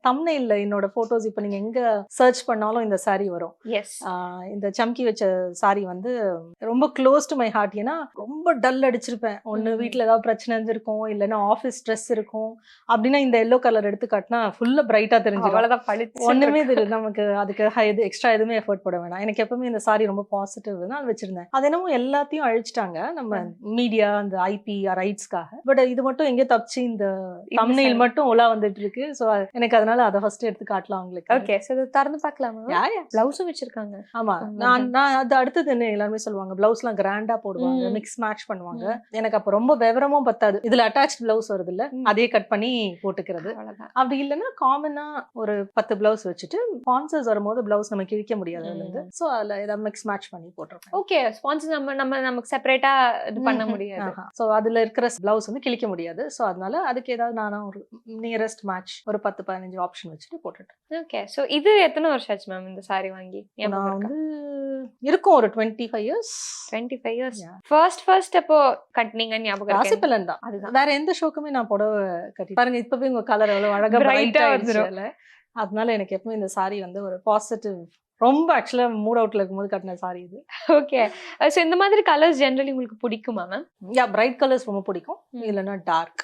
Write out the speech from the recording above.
தம்ப்நெயில்ல என்னோட போட்டோஸ் இப்போ நீங்க எங்க சர்ச் பண்ணாலும் இந்த saree வரும். எஸ். இந்த சம்கி வச்ச saree வந்து ரொம்ப க்ளோஸ் டு மை ஹார்ட். ஏன்னா ரொம்ப டல் அடிச்சிருப்பேன். ஒண்ணு வீட்ல ஏதாவது பிரச்சனை இருந்திருக்கும், இல்லைன்னா ஆஃபீஸ் ஸ்ட்ரெஸ் இருக்கும். அப்படின்னா இந்த எல்லோ கலர் எடுத்து காட்டினா ஃபுல்லா பிரைட்டா தெரிஞ்சிடும். அவ்வளவுதான் பளிச்சு. ஒண்ணுமே தெரியும் நமக்கு. அதுக்கு எக்ஸ்ட்ரா எதுவுமே எஃபர்ட் போட வேணாம். எனக்கு எப்பவுமே இந்த saree ரொம்ப பாசிட்டிவ் தான் அது வச்சிருந்தேன். அது என்னமோ எல்லாத்தையும் அழிச்சிட்டாங்க நம்ம மீடியா, அந்த ஐபி ரைட்ஸ்க்காக. பட் இது மட்டும் எங்க தப்பிச்சு இந்த தம்ப்நெயில் மட்டும் ஒலா வந்துட்டு இருக்கு. ஸோ எனக்கு அதனால அதை ஃபர்ஸ்ட் எடுத்து காட்டலாம் உங்களுக்கு. ஓகே, சோ இது திறந்து பார்க்கலாமா? பிளவுஸும் வச்சிருக்காங்க. ஆமா, நான் அது அடுத்தது என்ன எல்லாருமே சொல்லுவாங்க, பிளவுஸ்லாம் கிராண்டா போடுவாங்க, மிக்ஸ் மேட்ச் பண்ணுவாங்க. எனக்கு அப்ப ரொம்ப விவரமும் பத்தாது. இதுல அட்டாச் பிளவுஸ் வருது இல்ல, அதே கட் பண்ணி போட்டுக்கிறது. அப்படி இல்லைன்னா காமனா ஒரு 10 பிளவுஸ் வச்சுட்டு ஸ்பான்சர்ஸ் வரும்போது பிளவுஸ் நம்ம கிழிக்க முடியாது அதுல இருந்து. ஸோ அதுல ஏதாவது மிக்ஸ் மேட்ச் பண்ணி போட்டுருக்கேன். ஓகே, ஸ்பான்சர் நமக்கு செப்பரேட்டா இது பண்ண முடியாது. ஸோ அதுல இருக்கிற பிளவுஸ் வந்து கிழிக்க முடியாது. ஸோ அதனால அதுக்கு ஏதாவது நானா ஒரு நியரஸ்ட் மேட்ச் ஒரு 10-15 ஆப்ஷன் வச்சுட்டு போட்டுட்டேன். ஓகே, சோ இது எத்தனை வருஷம் ஆச்சு மேம் இந்த saree வாங்கி? நான் வந்து இருக்கும் ஒரு 25 இயர்ஸ். 25 இயர்ஸ். ஃபர்ஸ்ட் அப்போ கட்டினீங்க ஞாபகம் இருக்கா? ராசிபலன் தான். அதுதான். வேற எந்த ஷோக்குமே நான் புடவை கட்டி பாருங்க, இப்பவே உங்க கலர் எவ்வளவு அழகா பிரைட்டா வந்துரும். அதனால எனக்கு எப்பவும் இந்த saree வந்து ஒரு பாசிட்டிவ், ரொம்ப ஆக்சுவலா மூட் அவுட்ல இருக்கும்போது கட்டின saree இது. ஓகே, சோ இந்த மாதிரி கலர்ஸ் ஜெனரலி உங்களுக்கு பிடிக்குமா மேம்? பிரைட் கலர்ஸ் ரொம்ப பிடிக்கும். இல்லைன்னா டார்க்.